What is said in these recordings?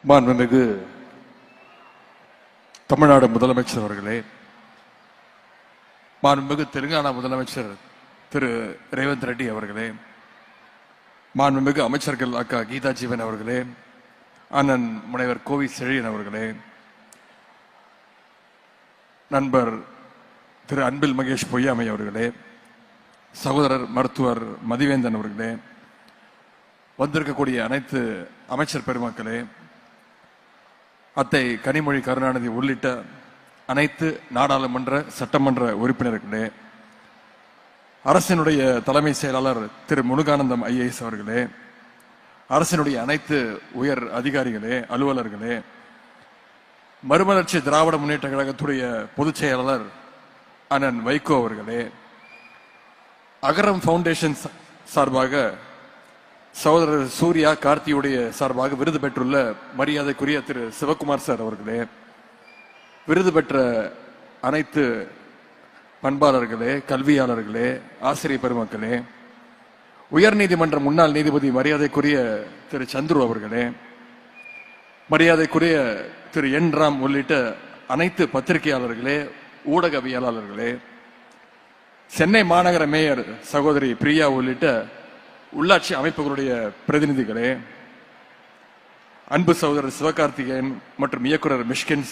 மாண்புமிகு தமிழ்நாடு முதலமைச்சர் அவர்களே, மாண்புமிகு தெலுங்கானா முதலமைச்சர் திரு ரேவந்த் ரெட்டி அவர்களே, மாண்புமிகு அமைச்சர்கள் அக்கா கீதா ஜீவன் அவர்களே, அண்ணன் முனைவர் கோவி செழியன் அவர்களே, நண்பர் திரு அன்பில் மகேஷ் பொய்யாமை அவர்களே, சகோதரர் மருத்துவர் மதிவேந்தன் அவர்களே, வந்திருக்கக்கூடிய அனைத்து அமைச்சர் பெருமக்களே, அத்தை கனிமொழி கருணாநிதி உள்ளிட்ட அனைத்து நாடாளுமன்ற சட்டமன்ற உறுப்பினர்களே, அரசினுடைய தலைமை செயலாளர் திரு முருகானந்தம் ஐஏஎஸ் அவர்களே, அரசினுடைய அனைத்து உயர் அதிகாரிகளே, அலுவலர்களே, மறுமலர்ச்சி திராவிட முன்னேற்ற கழகத்துடைய பொதுச் செயலாளர் அண்ணன் வைகோ அவர்களே, அகரம் பவுண்டேஷன் சார்பாக சகோதரர் சூர்யா கார்த்தியுடைய சார்பாக விருது பெற்றுள்ள மரியாதைக்குரிய திரு சிவகுமார் சார் அவர்களே, விருது பெற்ற அனைத்து பண்பாளர்களே, கல்வியாளர்களே, ஆசிரியர் பெருமக்களே, உயர்நீதிமன்ற முன்னாள் நீதிபதி மரியாதைக்குரிய திரு சந்துரு அவர்களே, மரியாதைக்குரிய திரு என் ராம் உள்ளிட்ட அனைத்து பத்திரிகையாளர்களே, ஊடகவியலாளர்களே, சென்னை மாநகர மேயர் சகோதரி பிரியா உள்ளிட்ட உள்ளாட்சி அமைப்புகளுடைய பிரதிநிதிகளே, அன்பு சகோதரர் சிவகார்த்திகேயன் மற்றும் இயக்குனர் மிஷ்கின்ஸ்,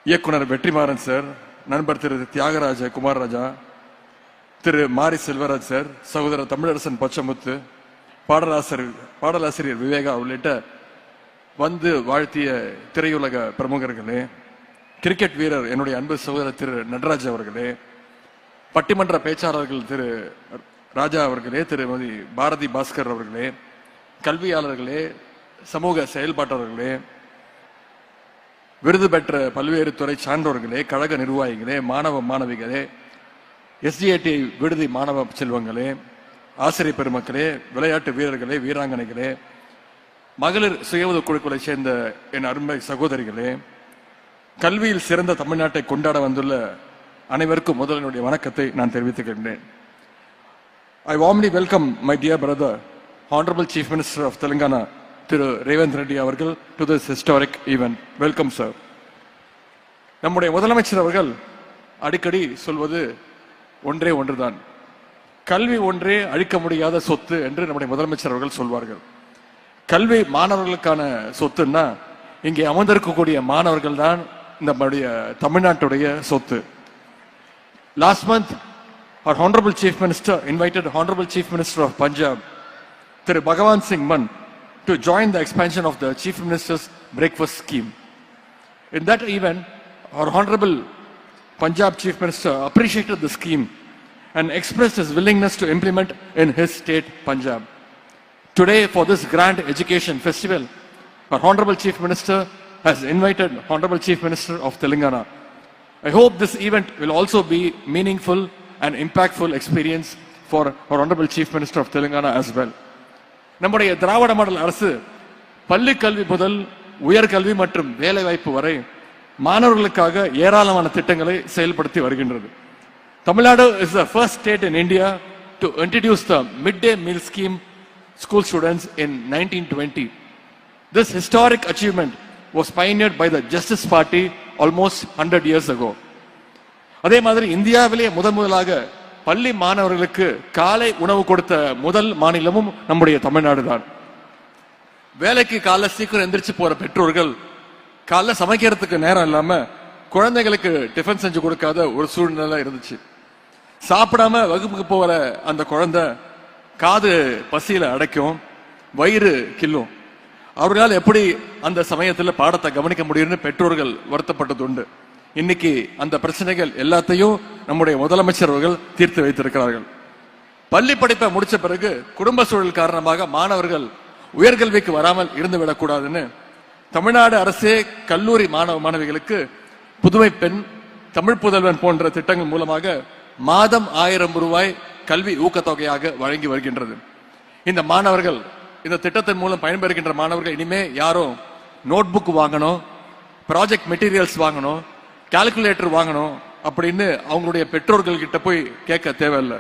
இயக்குனர் வெற்றிமாறன் சார், நண்பர் திரு தியாகராஜ குமாரராஜா, திரு மாரி செல்வராஜ் சார், சகோதரர் தமிழரசன் பச்சமுத்து, பாடலாசிரியர் விவேகா உள்ளிட்ட வந்து வாழ்த்திய திரையுலக பிரமுகர்களே, கிரிக்கெட் வீரர் என்னுடைய அன்பு சகோதரர் திரு நடராஜ் அவர்களே, பட்டிமன்ற பேச்சாளர்கள் திரு ராஜா அவர்களே, திருமதி பாரதி பாஸ்கர் அவர்களே, கல்வியாளர்களே, சமூக செயல்பாட்டாளர்களே, விருது பெற்ற பல்வேறு துறை சான்றோர்களே, கழக நிர்வாகிகளே, மாணவ மாணவிகளே, எஸ்டிஏடி விடுதி மாணவ செல்வங்களே, ஆசிரியர் பெருமக்களே, விளையாட்டு வீரர்களே, வீராங்கனைகளே, மகளிர் சுய உதவி குழுக்களை சேர்ந்த என் அருமை சகோதரிகளே, கல்வியில் சிறந்த தமிழ்நாட்டை கொண்டாட வந்துள்ள அனைவருக்கும் முதலினுடைய வணக்கத்தை நான் தெரிவித்துக்கின்றேன். I warmly welcome my dear brother, Honorable Chief Minister of Telangana, Thiru Revant Reddy அவர்கள் to this historic event. Welcome, sir. நம்முடைய முதலமைச்சர் அவர்கள் அடிக்கடி சொல்வது ஒன்றே ஒன்றுதான், கல்வி ஒன்றே அழிக்க முடியாத சொத்து என்று நம்முடைய முதலமைச்சர் அவர்கள் சொல்வார்கள். கல்வி மாணவர்களுக்கான சொத்துன்னா இங்கே அமர்ந்திருக்கக்கூடிய மாணவர்கள் தான் நம்முடைய தமிழ்நாட்டுடைய சொத்து. Last month, our Honorable Chief Minister invited Honorable Chief Minister of Punjab, Thiru Bhagawan Singh Mann, to join the expansion of the Chief Minister's breakfast scheme. In that event, our Honorable Punjab Chief Minister appreciated the scheme and expressed his willingness to implement in his state, Punjab. Today, for this grand education festival, our Honorable Chief Minister has invited Honorable Chief Minister of Telangana. I hope this event will also be meaningful and impactful experience for our Honorable Chief Minister of Telangana as well. நம்முடைய திராவிட model அரசு பள்ளி கல்வி முதல் உயர்கல்வி மற்றும் வேலை வாய்ப்பு வரை மாணவர்களுக்காக ஏராளமான திட்டங்களை செயல்படுத்தி வருகின்றது. Tamil Nadu is the first state in India to introduce the midday meal scheme school students in 1920. This historic achievement was pioneered by the Justice Party almost 100 years ago. அதே மாதிரி இந்தியாவிலேயே முதலாக பள்ளி மாணவர்களுக்கு காலை உணவு கொடுத்த முதல் மாநிலமும் நம்முடைய தமிழ்நாடு தான். வேலைக்கு காலைல சீக்கிரம் எந்திரிச்சு போற பெற்றோர்கள் காலைல சமைக்கிறதுக்கு நேரம் இல்லாம குழந்தைகளுக்கு டிஃபன் செஞ்சு கொடுக்காத ஒரு சூழ்நிலை இருந்துச்சு. சாப்பிடாம வகுப்புக்கு போற அந்த குழந்தை காது பசியில அடைக்கும், வயிறு கில்லும். அவர்களால் எப்படி அந்த சமயத்துல பாடத்தை கவனிக்க முடியும்னு பெற்றோர்கள் வருத்தப்பட்டது உண்டு. இன்னைக்கு அந்த பிரச்சனைகள் எல்லாத்தையும் நம்முடைய முதலமைச்சர் அவர்கள் தீர்த்து வைத்திருக்கிறார்கள். பள்ளி படிப்பை முடிச்ச பிறகு குடும்ப சூழல் காரணமாக மாணவர்கள் உயர்கல்விக்கு வராமல் இருந்துவிடக் கூடாதுன்னு தமிழ்நாடு அரசே கல்லூரி மாணவ மாணவிகளுக்கு புதுமை பெண், தமிழ் புதல்வன் போன்ற திட்டங்கள் மூலமாக மாதம் 1000 ரூபாய் கல்வி ஊக்கத்தொகையாக வழங்கி வருகின்றது. இந்த மாணவர்கள், இந்த திட்டத்தின் மூலம் பயன்பெறுகின்ற மாணவர்கள் இனிமே யாரும் நோட் புக் வாங்கணும், ப்ராஜெக்ட் மெட்டீரியல்ஸ் வாங்கணும், கால்குலேட்டர் வாங்கணும் அப்படின்னு அவங்களுடைய பெற்றோர்கள் கிட்ட போய் கேட்க தேவையில்லை.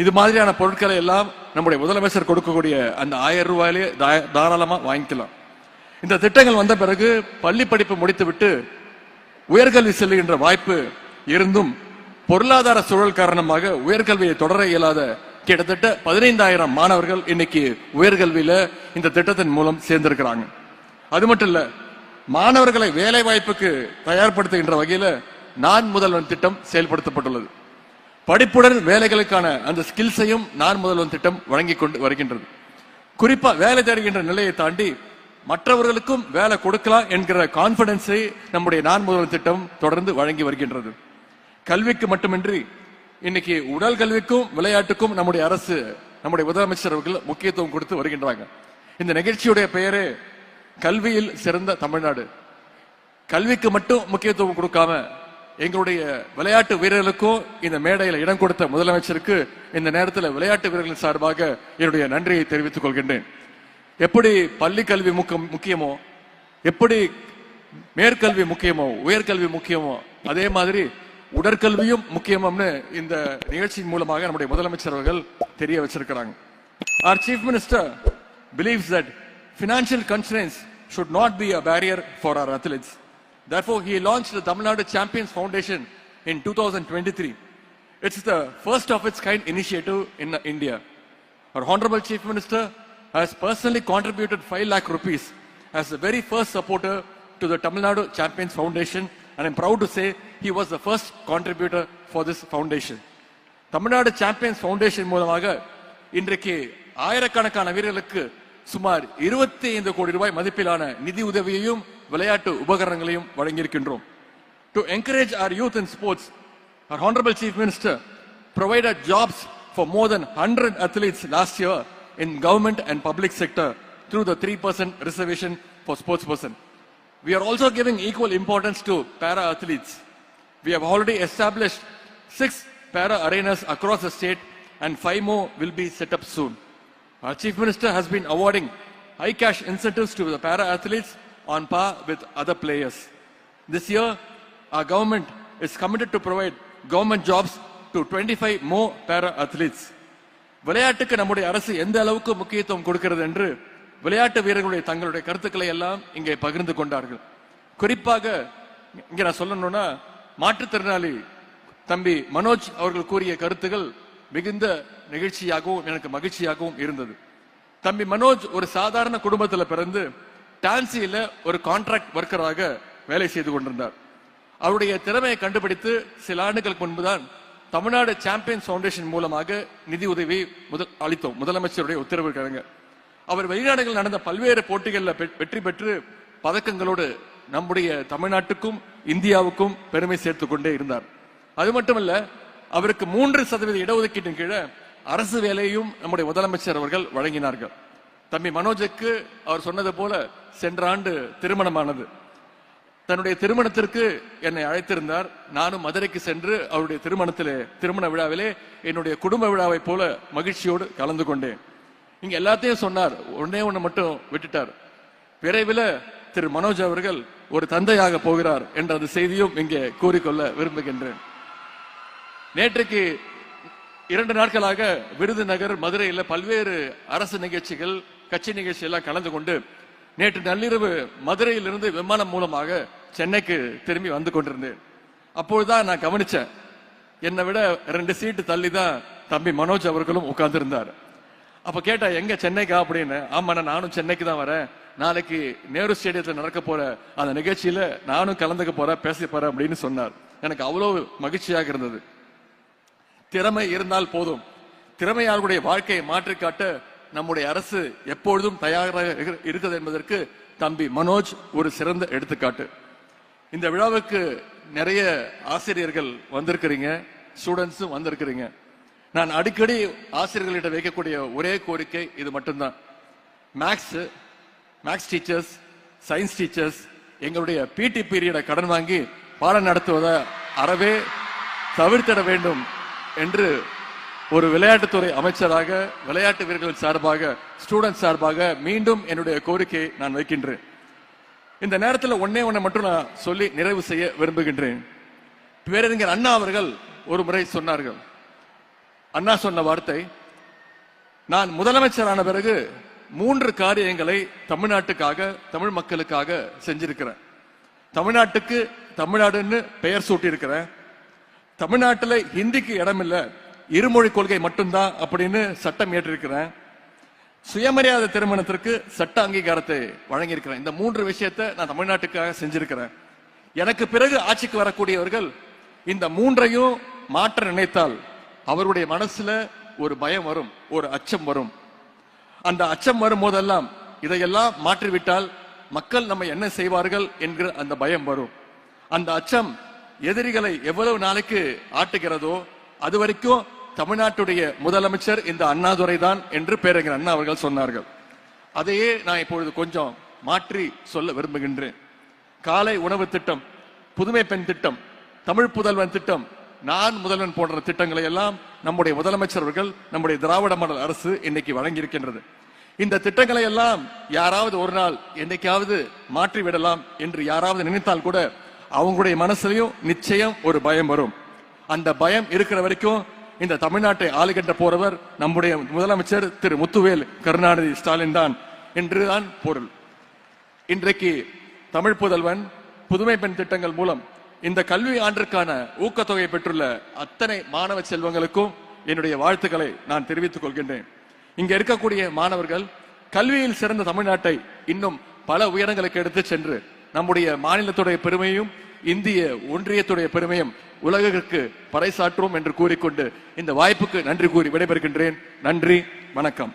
இது மாதிரியான பொருட்களை எல்லாம் நம்முடைய முதலமைச்சர் கொடுக்கக்கூடிய அந்த 1000 ரூபாயிலே தாராளமா வாங்கிக்கலாம். இந்த திட்டங்கள் வந்த பிறகு பள்ளி படிப்பு முடித்துவிட்டு உயர்கல்வி செல்லுகின்ற வாய்ப்பு இருந்தும் பொருளாதார சூழல் காரணமாக உயர்கல்வியை தொடர இயலாத கிட்டத்தட்ட 15,000 மாணவர்கள் இன்னைக்கு உயர்கல்வியில இந்த திட்டத்தின் மூலம் சேர்ந்திருக்கிறாங்க. அது மட்டும் இல்ல, மாணவர்களை வேலை வாய்ப்புக்கு தயார்படுத்துகின்ற வகையில நான் முதல்வன் திட்டம் செயல்படுத்தப்பட்டுள்ளது. படிப்புடன் வேலைகளுக்கான அந்த ஸ்கில்ஸையும் நான் முதல்வன் திட்டம் வழங்கி கொண்டு வருகின்றது. குறிப்பா வேலை தேடுகின்ற நிலையை தாண்டி மற்றவர்களுக்கும் வேலை கொடுக்கலாம் என்கிற கான்பிடன்ஸை நம்முடைய நான் முதல்வன் திட்டம் தொடர்ந்து வழங்கி வருகின்றது. கல்விக்கு மட்டுமின்றி இன்னைக்கு உடல் கல்விக்கும் விளையாட்டுக்கும் நம்முடைய அரசு, நம்முடைய முதலமைச்சர் அவர்கள் முக்கியத்துவம் கொடுத்து வருகின்றாங்க. இந்த நிகழ்ச்சியுடைய பெயரே கல்வியில் சிறந்த தமிழ்நாடு. கல்விக்கு மட்டும் முக்கியத்துவம் கொடுக்காம எங்களுடைய விளையாட்டு வீரர்களுக்கும் இந்த மேடையில் இடம் கொடுத்த முதலமைச்சருக்கு இந்த நேரத்தில் விளையாட்டு வீரர்களின் சார்பாக என்னுடைய நன்றியை தெரிவித்துக் கொள்கின்றேன். எப்படி பள்ளி கல்வி முக்கியமோ, எப்படி மேற்கல்வி முக்கியமோ, உயர்கல்வி முக்கியமோ, அதே மாதிரி உடற்கல்வியும் முக்கியம்னு இந்த நிகழ்ச்சியின் மூலமாக நம்முடைய முதலமைச்சர் அவர்கள் தெரிய வச்சிருக்கிறாங்க. Our Chief Minister believes that financial constraints should not be a barrier for our athletes. Therefore, he launched the Tamil Nadu Champions Foundation in 2023. It's the first of its kind initiative in India. Our Honorable Chief Minister has personally contributed 5 lakh rupees as the very first supporter to the Tamil Nadu Champions Foundation, and I'm proud to say he was the first contributor for this foundation. Tamil Nadu Champions Foundation மூலமாக இன்றைக்கு ஆயிரக்கணக்கான வீரர்களுக்கு சுமார் 25 கோடி ரூபாய் மதிப்பிலான நிதி உதவியையும் விளையாட்டு உபகரணங்களையும் வழங்கியிருக்கின்றோம். To encourage our youth in sports, our Honorable Chief Minister provided jobs for more than 100 athletes last year in government and public sector through the 3% reservation for sportsperson. We are also giving equal importance to para athletes. We have already established 6 para arenas across the state and 5 more will be set up soon. Our Chief Minister has been awarding high cash incentives to the para athletes on par with other players. This year, our government is committed to provide government jobs to 25 more para athletes. விளையாட்டுக்கு நம்முடைய அரசு எந்த அளவுக்கு முக்கியத்துவம் கொடுக்கிறது என்று விளையாட்டு வீரர்களுடைய தங்களுடைய கருத்துக்களை எல்லாம் இங்கே பகிர்ந்து கொண்டார்கள். குறிப்பாக இங்க நான் சொல்லணும்னா, மாற்றுத்திறனாளி தம்பி மனோஜ் அவர்கள் கூறிய கருத்துகள் மிகுந்த நிகழ்ச்சியாகவும் எனக்கு மகிழ்ச்சியாகவும் இருந்தது. தம்பி மனோஜ் ஒரு சாதாரண குடும்பத்தில் பிறந்து டான்சியில ஒரு கான்ட்ராக்ட் ஒர்க்கராக வேலை செய்து கொண்டிருந்தார். அவருடைய திறமையை கண்டுபிடித்து சில ஆண்டுகளுக்கு முன்புதான் தமிழ்நாடு சாம்பியன்ஸ் பவுண்டேஷன் மூலமாக நிதி உதவி அளித்தோம். முதலமைச்சருடைய உத்தரவுக்காக அவர் வெளிநாடுகளில் நடந்த பல்வேறு போட்டிகளில் வெற்றி பெற்று பதக்கங்களோடு நம்முடைய தமிழ்நாட்டுக்கும் இந்தியாவுக்கும் பெருமை சேர்த்து கொண்டே இருந்தார். அது மட்டுமல்ல, அவருக்கு 3% இடஒதுக்கீட்டின் கீழே அரசு வேலையும் நம்முடைய முதலமைச்சர் அவர்கள் வழங்கினார்கள். தம்பி மனோஜுக்கு அவர் சொன்னது போல சென்ற ஆண்டு திருமணமானது. தன்னுடைய திருமணத்திற்கு என்னை அழைத்திருந்தார். நானும் மதுரைக்கு சென்று அவருடைய திருமண விழாவிலே என்னுடைய குடும்ப விழாவை போல மகிழ்ச்சியோடு கலந்து கொண்டேன். இங்க எல்லாத்தையும் சொன்னார், ஒன்னே ஒண்ணு மட்டும் விட்டுட்டார். விரைவில் திரு மனோஜ் அவர்கள் ஒரு தந்தையாக போகிறார் என்ற அந்த செய்தியும் இங்கே கூறிக்கொள்ள விரும்புகின்றேன். நேற்றைக்கு 2 நாட்களாக விருதுநகர், மதுரையில் பல்வேறு அரசு நிகழ்ச்சிகள், கட்சி நிகழ்ச்சி எல்லாம் கலந்து கொண்டு நேற்று நள்ளிரவு மதுரையிலிருந்து விமானம் மூலமாக சென்னைக்கு திரும்பி வந்து கொண்டிருந்தேன். அப்பொழுதுதான் நான் கவனிச்சேன், என்னை விட 2 சீட்டு தள்ளி தான் தம்பி மனோஜ் அவர்களும் உட்கார்ந்து இருந்தார். அப்ப கேட்டா, எங்க சென்னைக்கா அப்படின்னு. ஆமா, நானும் சென்னைக்கு தான் வரேன். நாளைக்கு நேரு ஸ்டேடியத்தில் நடக்க போற அந்த நிகழ்ச்சியில நானும் கலந்துக்க போறேன், பேச போறேன் அப்படின்னு சொன்னார். எனக்கு அவ்வளவு மகிழ்ச்சியாக இருந்தது. திறமை இருந்தால் போதும். திறமையாளர்களுடைய வாழ்க்கையை மாற்றிக்காட்ட நம்முடைய அரசு எப்பொழுதும் தயாராக இருக்கிறது என்பதற்கு தம்பி மனோஜ் ஒரு சிறந்த எடுத்துக்காட்டு. இந்த விழாவுக்கு நிறைய ஆசிரியர்கள் வந்திருக்கிறீங்க, ஸ்டூடெண்ட்ஸும் வந்திருக்கிறீங்க. நான் அடிக்கடி ஆசிரியர்களிட்ட வைக்கக்கூடிய ஒரே கோரிக்கை இது மட்டும்தான். மேக்ஸ் டீச்சர்ஸ், சயின்ஸ் டீச்சர்ஸ் எங்களுடைய பிடி பீரியடை கடன் வாங்கி பாடம் நடத்துவதை அறவே தவிர்த்திட வேண்டும் என்று ஒரு விளையாட்டுத்துறை அமைச்சராக, விளையாட்டு வீரர்கள் சார்பாக, ஸ்டூடெண்ட் சார்பாக மீண்டும் என்னுடைய கோரிக்கையை நான் வைக்கின்றேன். இந்த நேரத்தில் ஒன்னே மட்டும் நான் சொல்லி நிறைவு செய்ய விரும்புகின்றேன். பேரறிஞர் அண்ணா அவர்கள் ஒரு முறை சொன்னார்கள். அண்ணா சொன்ன வார்த்தை, நான் முதலமைச்சரான பிறகு 3 காரியங்களை தமிழ்நாட்டுக்காக, தமிழ் மக்களுக்காக செஞ்சிருக்கிறேன். தமிழ்நாட்டுக்கு தமிழ்நாடுன்னு பெயர் சூட்டி இருக்கிறேன். தமிழ்நாட்டில் ஹிந்திக்கு இடம் இல்ல, இருமொழி கொள்கை மட்டும்தான் அப்படின்னு சட்டம் ஏற்றிருக்கிறேன். சுயமரியாதை திருமணத்திற்கு சட்ட அங்கீகாரத்தை வழங்கியிருக்கிறேன். இந்த 3 விஷயத்தை நான் தமிழ்நாட்டுக்காக செஞ்சிருக்கிறேன். எனக்கு பிறகு ஆட்சிக்கு வரக்கூடியவர்கள் இந்த 3ஐயும் மாற்ற நினைத்தால் அவருடைய மனசுல ஒரு பயம் வரும், ஒரு அச்சம் வரும். அந்த அச்சம் வரும் போதெல்லாம் இதையெல்லாம் மாற்றிவிட்டால் மக்கள் நம்ம என்ன செய்வார்கள் என்கிற அந்த பயம் வரும். அந்த அச்சம் எதிரிகளை எவ்வளவு நாளைக்கு ஆட்டுகிறதோ அது வரைக்கும் தமிழ்நாட்டுடைய முதலமைச்சர் இந்த அண்ணாதுரை தான் என்று பேரறிஞர் அண்ணா அவர்கள் சொன்னார்கள். அதையே நான் இப்பொழுது கொஞ்சம் மாற்றி சொல்ல விரும்புகின்றேன். காலை உணவு திட்டம், புதுமை பெண் திட்டம், தமிழ் புதல்வன் திட்டம், நான் முதல்வன் போன்ற திட்டங்களை எல்லாம் நம்முடைய முதலமைச்சர் அவர்கள், நம்முடைய திராவிட மாடல் அரசு இன்னைக்கு வழங்கியிருக்கின்றது. இந்த திட்டங்களை எல்லாம் யாராவது ஒரு நாள் என்னைக்காவது மாற்றி விடலாம் என்று யாராவது நினைத்தால் கூட அவங்களுடைய மனசுலயும் நிச்சயம் ஒரு பயம் வரும். அந்த பயம் இருக்கிற வரைக்கும் இந்த தமிழ்நாட்டை ஆளுகின்ற போறவர் நம்முடைய முதலமைச்சர் திரு முத்துவேல் கருணாநிதி ஸ்டாலின் தான் என்றுதான் பொருள். இன்றைக்கு தமிழ் புதல்வன், புதுமை பெண் திட்டங்கள் மூலம் இந்த கல்வி ஆண்டிற்கான ஊக்கத்தொகை பெற்றுள்ள அத்தனை மாணவ செல்வங்களுக்கும் என்னுடைய வாழ்த்துக்களை நான் தெரிவித்துக் கொள்கின்றேன். இங்க இருக்கக்கூடிய மாணவர்கள் கல்வியில் சிறந்த தமிழ்நாட்டை இன்னும் பல உயரங்களுக்கு எடுத்து சென்று நம்முடைய மாநிலத்துடைய பெருமையும் இந்திய ஒன்றியத்துடைய பெருமையும் உலகிற்கு பறைசாற்றுவோம் என்று கூறிக்கொண்டு இந்த வாய்ப்புக்கு நன்றி கூறி விடைபெறுகின்றேன். நன்றி, வணக்கம்.